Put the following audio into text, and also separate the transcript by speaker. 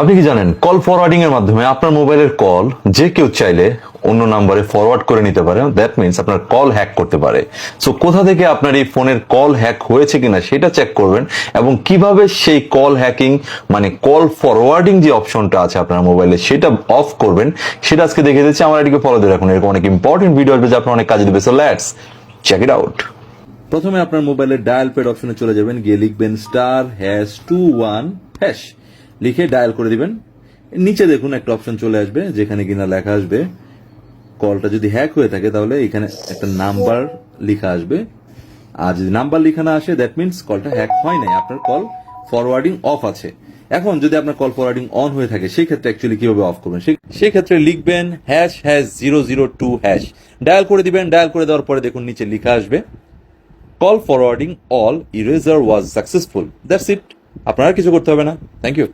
Speaker 1: আপনি কি জানেন কল ফরওয়ার্ডিং এর মাধ্যমে আপনার মোবাইলের কল যে কেউ চাইলে অন্য নাম্বারে ফরওয়ার্ড করে নিতে পারে। দ্যাট মিন্স আপনার কল হ্যাক করতে পারে। সো কোথা থেকে আপনার এই ফোনের কল হ্যাক হয়েছে কিনা সেটা চেক করবেন, এবং কিভাবে সেই কল হ্যাকিং মানে কল ফরওয়ার্ডিং যে অপশনটা আছে আপনার মোবাইলে সেটা অফ করবেন, সেটা আজকে দেখিয়ে দিচ্ছি। আমার এটিকে ফলো দিয়ে রাখুন, এরকম অনেক ইম্পর্টেন্ট ভিডিও আসবে যা আপনার অনেক কাজে দেবে। So let's check it out. প্রথমে আপনার মোবাইলের ডায়াল প্যাড অপশনে চলে যাবেন, গিয়ে লিখবেন *#21# লিখে ডায়াল করে দিবেন। নিচে দেখুন একটা অপশন চলে আসবে যেখানে কিনা লেখা আসবে কলটা যদি হ্যাক হয়ে থাকে তাহলে এখানে একটা নাম্বার লেখা আসবে, আর যদি নাম্বার লেখা না আসে দ্যাট মিন্স কলটা হ্যাক হয় নাই, আপনার কল ফরওয়ার্ডিং অফ আছে। এখন যদি আপনার কল ফরওয়ার্ডিং অন হয়ে থাকে সেই ক্ষেত্রে অ্যাকচুয়ালি কিভাবে অফ করবেন, সেই ক্ষেত্রে লিখবেন #002# ডায়াল করে দিবেন। ডায়াল করে দেওয়ার পরে দেখুন নিচে লেখা আসবে call forwarding all erasure was successful. That's it, আপনার আর কিছু করতে হবে না। Thank you.